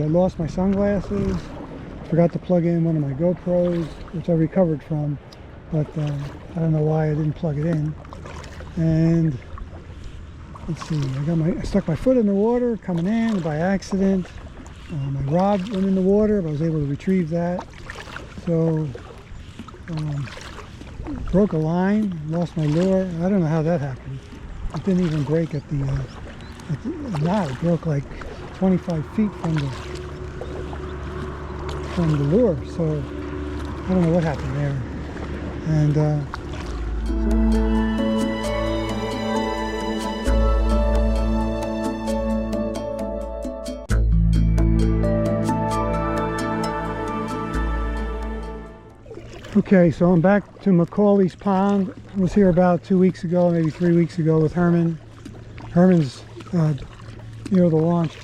I lost my sunglasses, forgot to plug in one of my GoPros, which I recovered from, but I don't know why I didn't plug it in. And let's see, I stuck my foot in the water coming in by accident. My rod went in the water, but I was able to retrieve that. So broke a line, lost my lure. I don't know how that happened. It didn't even break at the knot. It broke like 25 feet from the lure. So I don't know what happened there. And okay, so I'm back to McCauley's pond. I was here about 2 weeks ago, maybe 3 weeks ago with Herman. Herman's near the launch.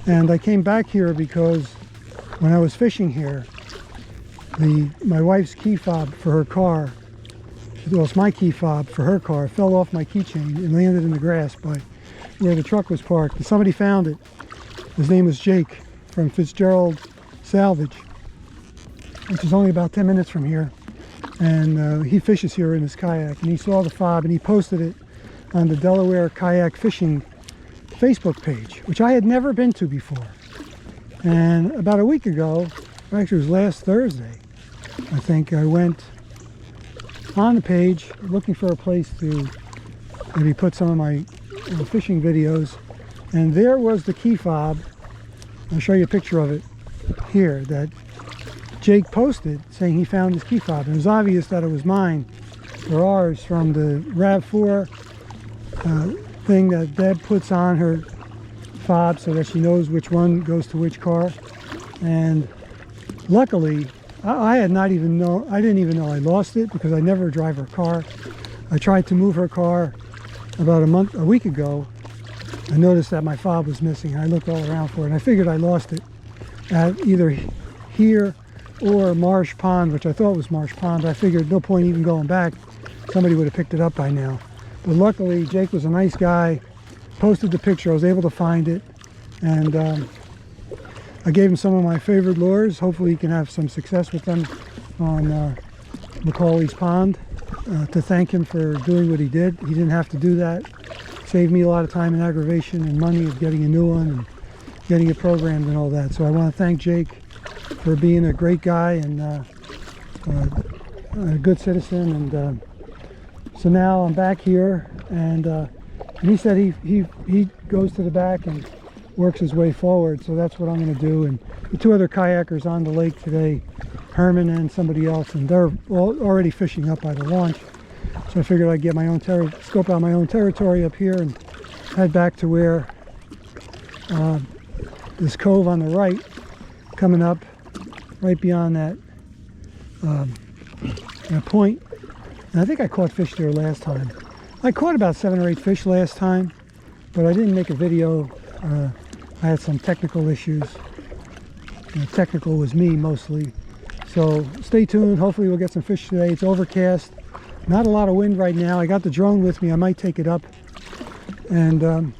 And I came back here because when I was fishing here, my wife's key fob for her car, well, it's my key fob for her car, fell off my keychain and landed in the grass by where the truck was parked. And somebody found it. His name was Jake from Fitzgerald Salvage, which is only about 10 minutes from here. And he fishes here in his kayak, and he saw the fob and he posted it on the Delaware Kayak Fishing Facebook page, which I had never been to before. And about a week ago, actually it was last Thursday, I think, I went on the page looking for a place to maybe put some of my fishing videos, and there was the key fob. I'll show you a picture of it here that Jake posted saying he found his key fob. And it was obvious that it was mine or ours from the RAV4 thing that Deb puts on her fob so that she knows which one goes to which car. And luckily, I didn't even know I lost it because I never drive her car. I tried to move her car about a week ago. I noticed that my fob was missing. I looked all around for it, and I figured I lost it at either here or Marsh Pond, which I thought was Marsh Pond. I figured no point even going back. Somebody would have picked it up by now. But luckily, Jake was a nice guy, posted the picture. I was able to find it, and I gave him some of my favorite lures. Hopefully he can have some success with them on McCauley's pond. To thank him for doing what he did. He didn't have to do that. Saved me a lot of time and aggravation and money of getting a new one and getting it programmed and all that. So I want to thank Jake for being a great guy and a good citizen. And so now I'm back here, and he said he goes to the back and works his way forward. So that's what I'm going to do. And the two other kayakers on the lake today, Herman and somebody else, and they're already fishing up by the launch. So I figured I'd get my own scope out my own territory up here and head back to where this cove on the right, coming up right beyond that point. And I think I caught fish there last time. I caught about 7 or 8 fish last time, but I didn't make a video. I had some technical issues. Technical was me mostly. So stay tuned. Hopefully we'll get some fish today. It's overcast. Not a lot of wind right now. I got the drone with me. I might take it up. And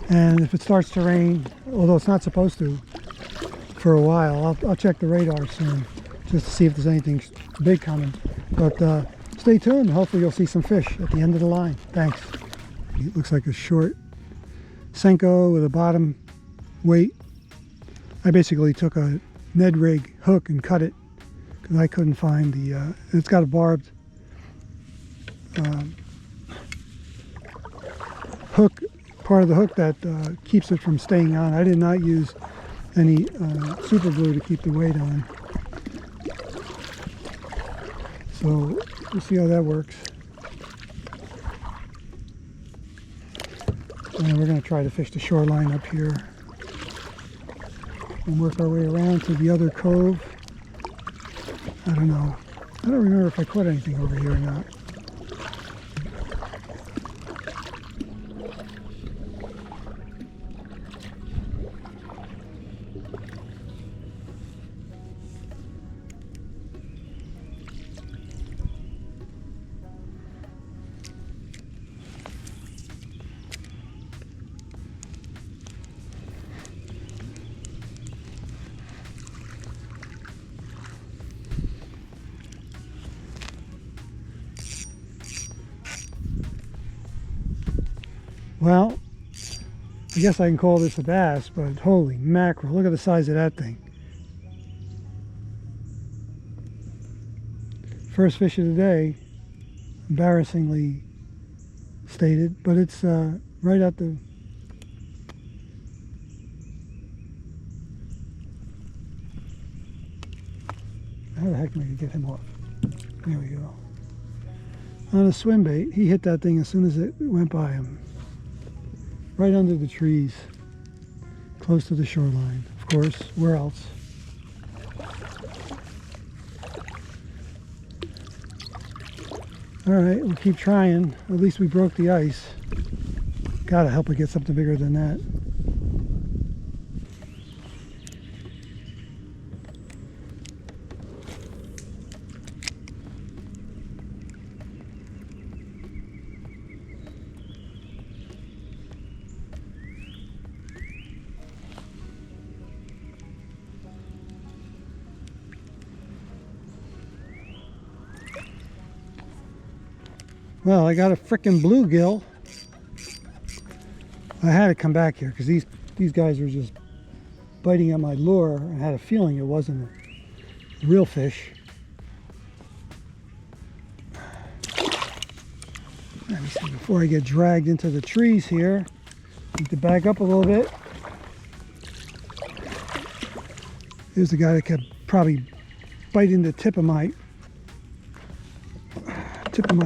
if it starts to rain, although it's not supposed to for a while, I'll check the radar soon just to see if there's anything big coming. But stay tuned. Hopefully you'll see some fish at the end of the line. Thanks. It looks like a short Senko with a bottom weight. I basically took a Ned rig hook and cut it because I couldn't find the it's got a barbed hook, part of the hook that keeps it from staying on. I did not use any super glue to keep the weight on. So we'll see how that works. And we're going to try to fish the shoreline up here and work our way around to the other cove. I don't know. I don't remember if I caught anything over here or not. Well, I guess I can call this a bass, but holy mackerel, look at the size of that thing. First fish of the day, embarrassingly stated, but it's right at the... How the heck am I going to get him off? There we go. On a swim bait, he hit that thing as soon as it went by him. Right under the trees, close to the shoreline. Of course, where else? All right, we'll keep trying. At least we broke the ice. Gotta help it get something bigger than that. Well, I got a frickin' bluegill. I had to come back here because these guys were just biting at my lure. I had a feeling it wasn't a real fish. Let me see, before I get dragged into the trees here, I need to back up a little bit. Here's the guy that kept probably biting the tip of my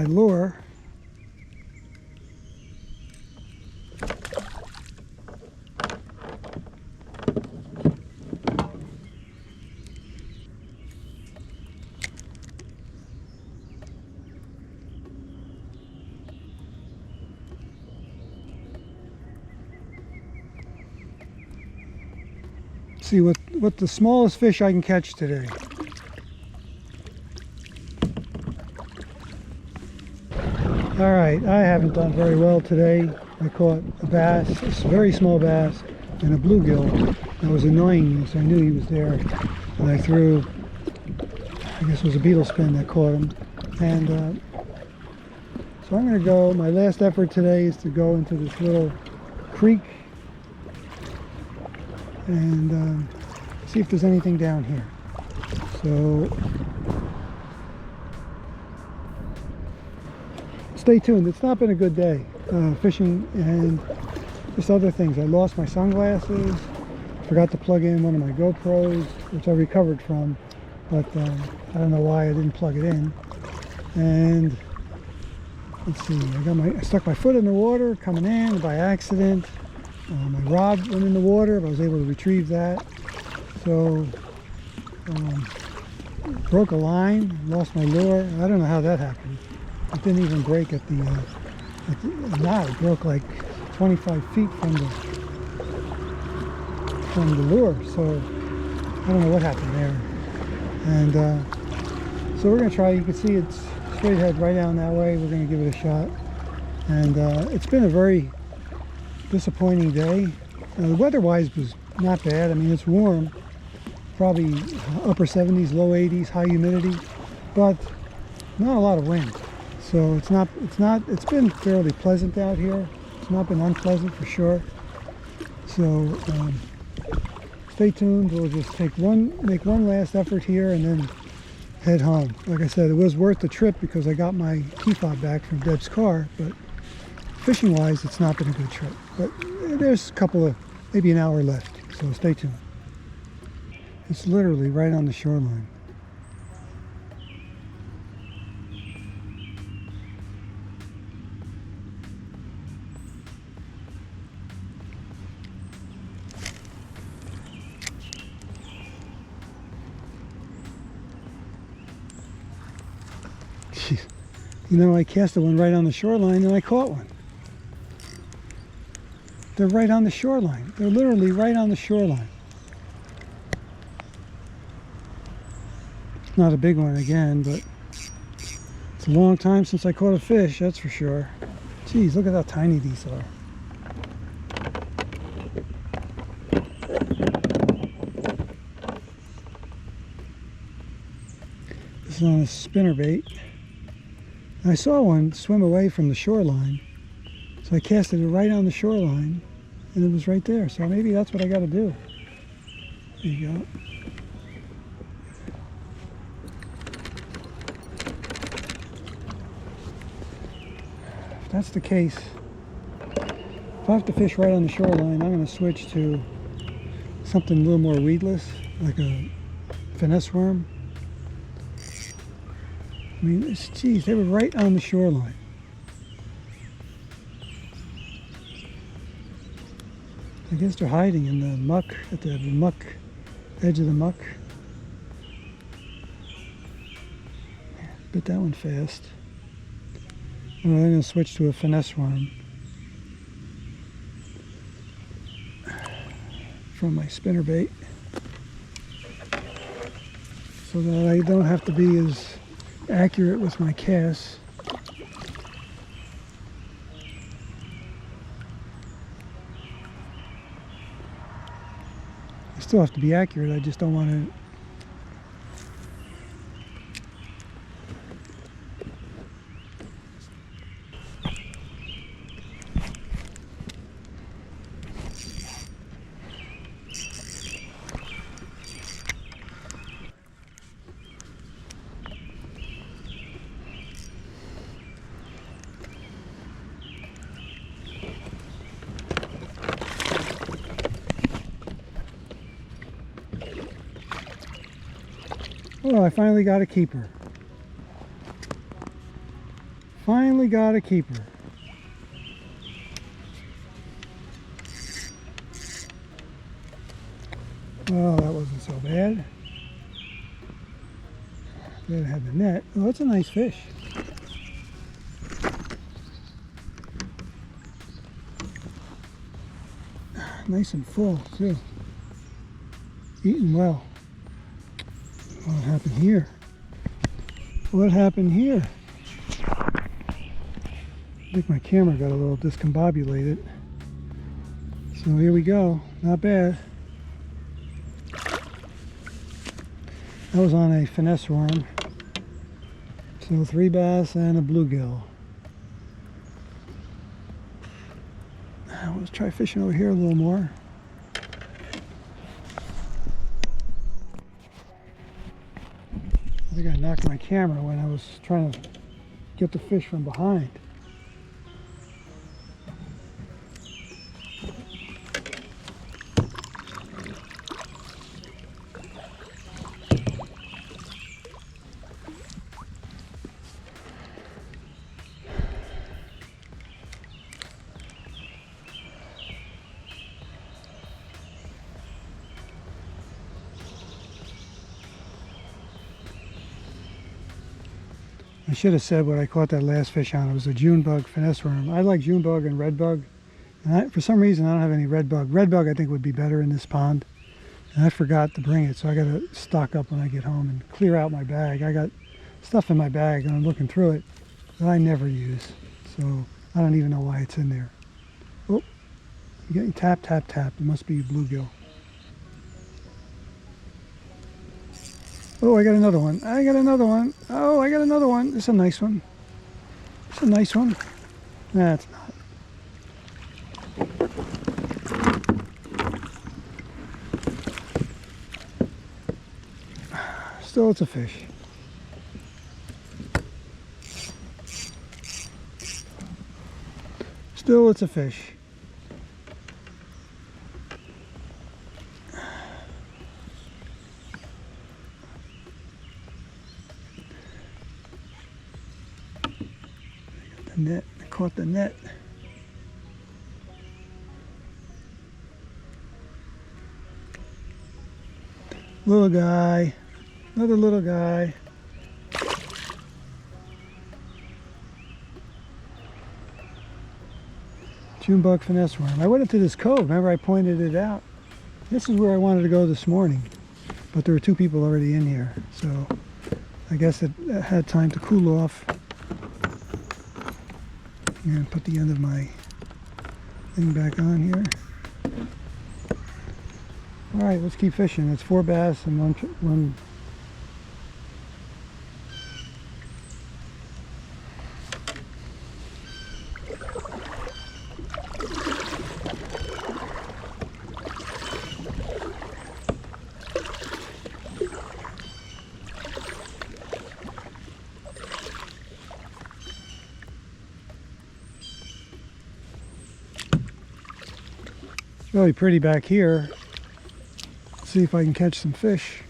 lure. See what the smallest fish I can catch today. All right, I haven't done very well today. I caught a bass, a very small bass, and a bluegill that was annoying me, so I knew he was there. And I threw, I guess it was a beetle spin that caught him. And so I'm going to go, my last effort today is to go into this little creek and see if there's anything down here. So stay tuned. It's not been a good day fishing and just other things. I lost my sunglasses, forgot to plug in one of my GoPros, which I recovered from, but I don't know why I didn't plug it in. And let's see, I stuck my foot in the water coming in by accident. My rod went in the water, but I was able to retrieve that. So, broke a line, lost my lure. I don't know how that happened. It didn't even break at the knot. It broke like 25 feet from the lure. So, I don't know what happened there. And so we're going to try. You can see it's straight ahead right down that way. We're going to give it a shot. And it's been a very disappointing day. The weather-wise was not bad. I mean, it's warm, probably upper 70s, low 80s, high humidity, but not a lot of wind. So it's been fairly pleasant out here. It's not been unpleasant for sure. So stay tuned. We'll just make one last effort here and then head home. Like I said, it was worth the trip because I got my key fob back from Deb's car, but fishing wise, it's not been a good trip. But there's a couple of, maybe an hour left, so stay tuned. It's literally right on the shoreline. Jeez. You know, I casted one right on the shoreline and I caught one. They're right on the shoreline. They're literally right on the shoreline. Not a big one again, but it's a long time since I caught a fish, that's for sure. Geez, look at how tiny these are. This is on a spinnerbait. I saw one swim away from the shoreline. So I casted it right on the shoreline, and it was right there. So maybe that's what I got to do. There you go. If that's the case, if I have to fish right on the shoreline, I'm going to switch to something a little more weedless, like a finesse worm. I mean, geez, they were right on the shoreline. I guess they're hiding in the muck, at the edge of the muck. Bit that one fast. And I'm going to switch to a finesse worm from my spinnerbait, so that I don't have to be as accurate with my casts. I still have to be accurate, I just don't want to Oh, I finally got a keeper. Finally got a keeper. Oh, that wasn't so bad. Then I had the net. Oh, that's a nice fish. Nice and full, too. Eating well. What happened here? What happened here? I think my camera got a little discombobulated. So here we go. Not bad. That was on a finesse worm. So 3 bass and a bluegill. Let's try fishing over here a little more. I think I knocked my camera when I was trying to get the fish from behind. I should have said what I caught that last fish on. It was a June bug finesse worm. I like June bug and red bug. And for some reason, I don't have any red bug. Red bug, I think, would be better in this pond. And I forgot to bring it, so I got to stock up when I get home and clear out my bag. I got stuff in my bag, and I'm looking through it that I never use. So I don't even know why it's in there. Oh, I'm getting tap, tap, tap. It must be a bluegill. Oh, I got another one. I got another one. Oh, I got another one. It's a nice one. It's a nice one. Nah, it's not. Still, it's a fish. Still, it's a fish. Net. I caught the net. Little guy. Another little guy. June bug finesse worm. I went into this cove. Remember I pointed it out? This is where I wanted to go this morning. But there were 2 people already in here. So I guess it had time to cool off. And put the end of my thing back on here. All right, let's keep fishing. It's 4 bass and one. really pretty back here. Let's see if I can catch some fish.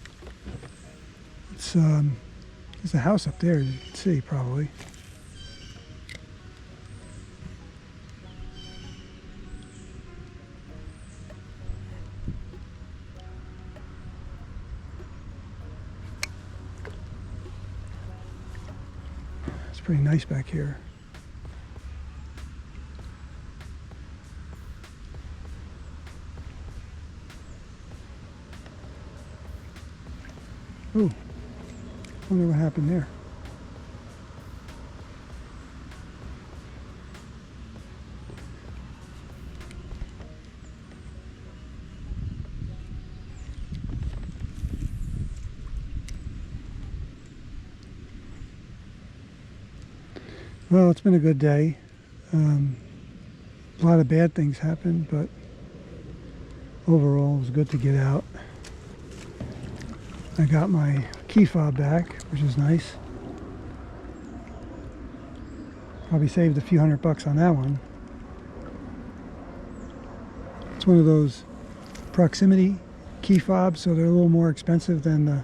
It's there's a house up there, you can see probably. It's pretty nice back here. Ooh, wonder what happened there. Well, it's been a good day. A lot of bad things happened, but overall it was good to get out. I got my key fob back, which is nice. Probably saved a few $100 on that one. It's one of those proximity key fobs, so they're a little more expensive than the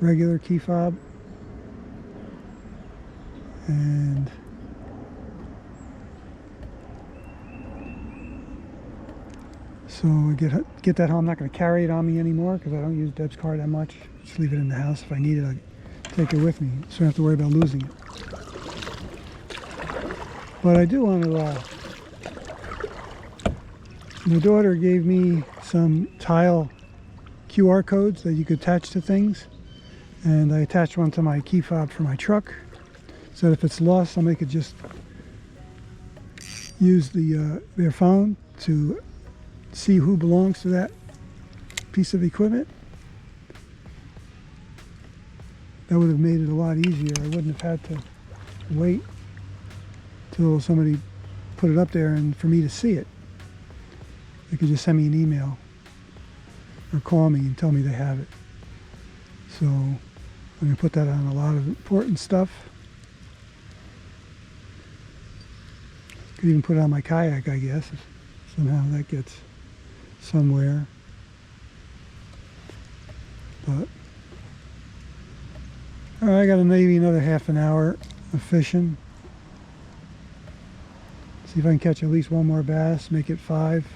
regular key fob. And so I get that home. I'm not going to carry it on me anymore because I don't use Deb's car that much. Just leave it in the house. If I need it, I take it with me, so I don't have to worry about losing it. But I do want to, my daughter gave me some tile QR codes that you could attach to things, and I attached one to my key fob for my truck, so that if it's lost, somebody could just use their phone to see who belongs to that piece of equipment. That would have made it a lot easier. I wouldn't have had to wait till somebody put it up there and for me to see it. They could just send me an email or call me and tell me they have it. So I'm going to put that on a lot of important stuff. Could even put it on my kayak, I guess, if somehow that gets somewhere. But all right, I got maybe another half an hour of fishing. See if I can catch at least one more bass, make it 5.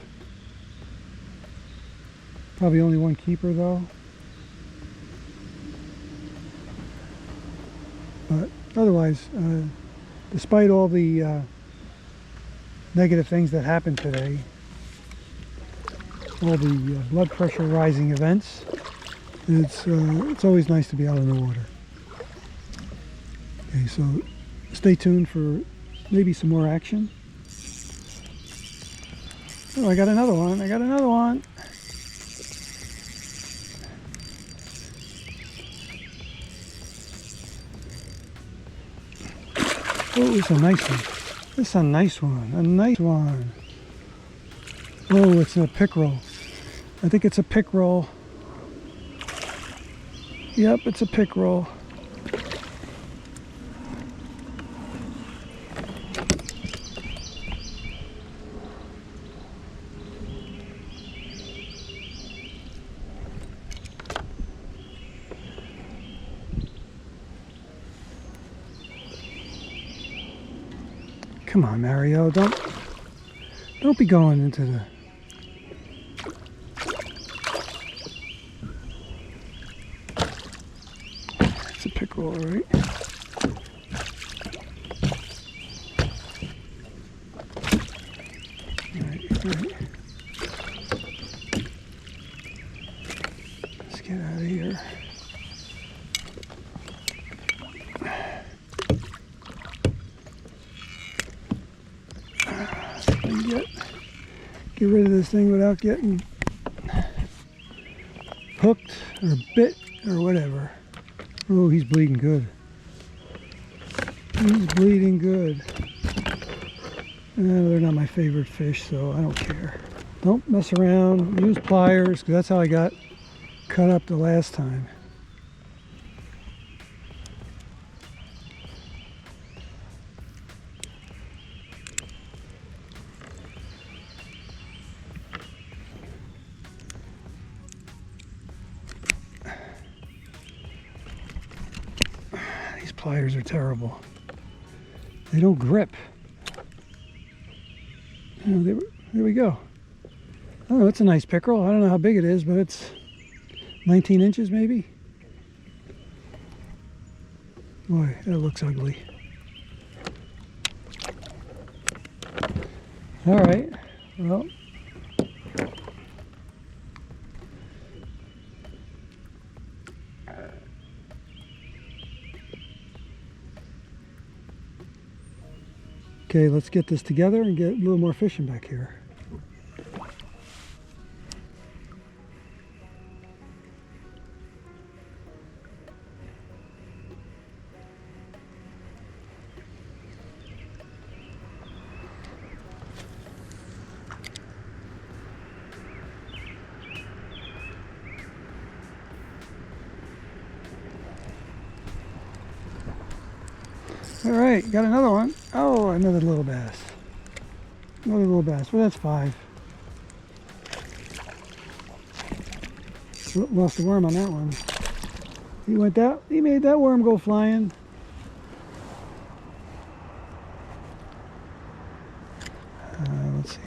Probably only one keeper though. But otherwise, despite all the negative things that happened today, all the blood pressure rising events, it's always nice to be out in the water. Okay, so stay tuned for maybe some more action. Oh, I got another one. I got another one. Oh, it's a nice one. It's a nice one. A nice one. Oh, it's a pickerel. I think it's a pickerel. Yep, it's a pickerel. Come on, Mario, don't be going into the... It's a pickerel, all right? All right. Let's get out of here. Get rid of this thing without getting hooked or bit or whatever. Oh, he's bleeding good. He's bleeding good. They're not my favorite fish, so I don't care. Don't mess around. Use pliers, because that's how I got cut up the last time. pliers are terrible. They don't grip. Oh, there we go. Oh, it's a nice pickerel. I don't know how big it is, but it's 19 inches maybe. Boy, that looks ugly. All right, well. Okay, let's get this together and get a little more fishing back here. All right, got another one. Oh, another little bass. Another little bass. Well, that's 5. Lost the worm on that one. He made that worm go flying. Let's see.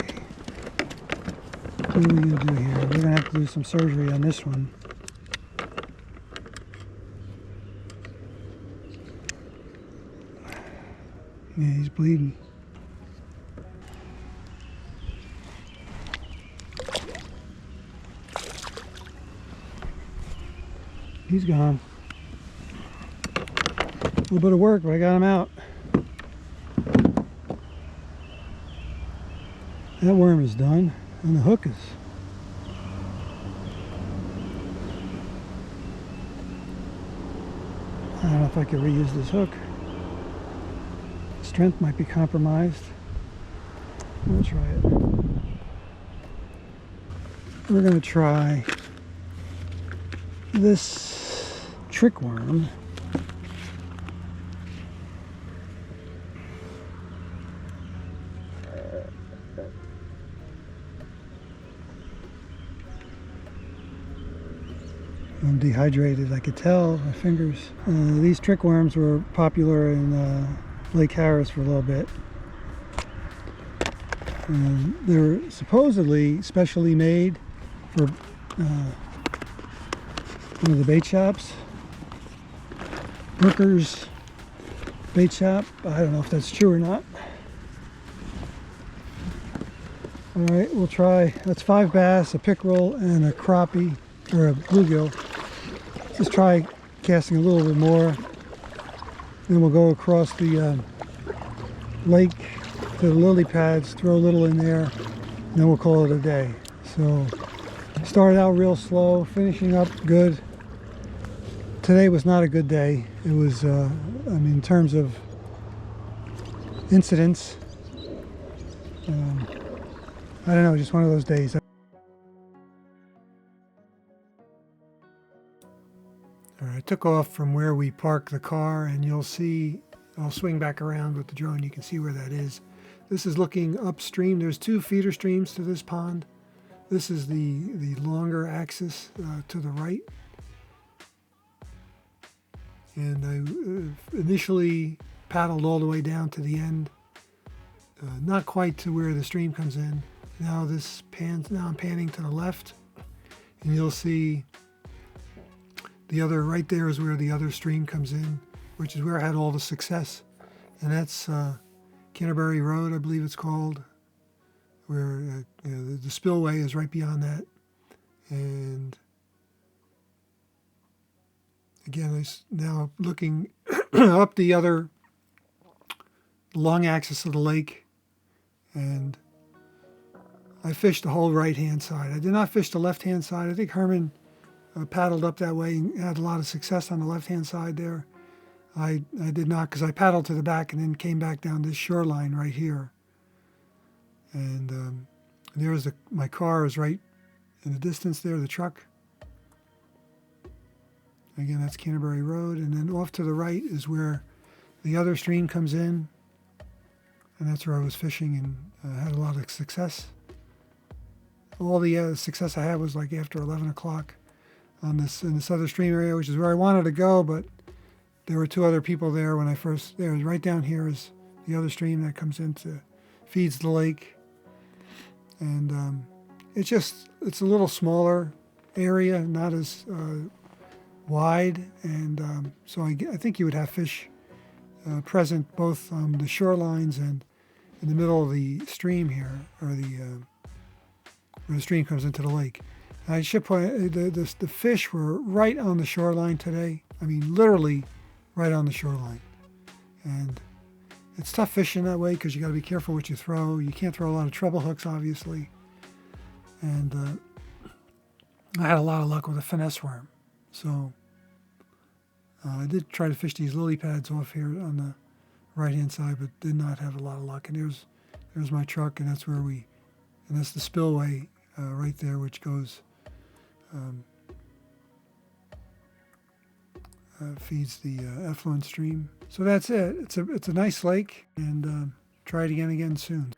What are we gonna do here? We're gonna have to do some surgery on this one. Yeah, he's bleeding. He's gone. A little bit of work, but I got him out. That worm is done, and the hook is. I don't know if I could reuse this hook. Strength might be compromised. We'll try it. We're going to try this trick worm. I'm dehydrated, I could tell, my fingers. These trick worms were popular in Lake Harris for a little bit. They were supposedly specially made for one of the bait shops. Brooker's bait shop. I don't know if that's true or not. All right, we'll try. That's 5 bass, a pickerel, and a crappie, or a bluegill. Just try casting a little bit more. Then we'll go across the lake to the lily pads, throw a little in there, and then we'll call it a day. So started out real slow, finishing up good. Today was not a good day. It was, I mean, in terms of incidents, I don't know, just one of those days. All right, I took off from where we parked the car, and you'll see, I'll swing back around with the drone, you can see where that is. This is looking upstream. There's 2 feeder streams to this pond. This is the longer axis to the right. And I initially paddled all the way down to the end, not quite to where the stream comes in. Now I'm panning to the left, and you'll see the other, right there is where the other stream comes in, which is where I had all the success. And that's Canterbury Road, I believe it's called, where the spillway is right beyond that. And again, I'm now looking up the other long axis of the lake, and I fished the whole right-hand side. I did not fish the left-hand side. I think Herman paddled up that way and had a lot of success on the left-hand side there. I did not, because I paddled to the back and then came back down this shoreline right here. And there's my car is right in the distance there, the truck. Again, that's Canterbury Road. And then off to the right is where the other stream comes in. And that's where I was fishing and had a lot of success. All the success I had was like after 11 o'clock on in this other stream area, which is where I wanted to go, but there were two other people there when I first, there. Right down here is the other stream that comes into, feeds the lake. And it's a little smaller area, not as wide. And so I think you would have fish present both on the shorelines and in the middle of the stream here, or where the stream comes into the lake. And I should point, the fish were right on the shoreline today. I mean, literally right on the shoreline. And it's tough fishing that way because you got to be careful what you throw. You can't throw a lot of treble hooks, obviously. And I had a lot of luck with a finesse worm. So I did try to fish these lily pads off here on the right-hand side, but did not have a lot of luck. And there's my truck, and that's that's the spillway right there, which goes, feeds the effluent stream. So that's it. It's a nice lake, and try it again soon.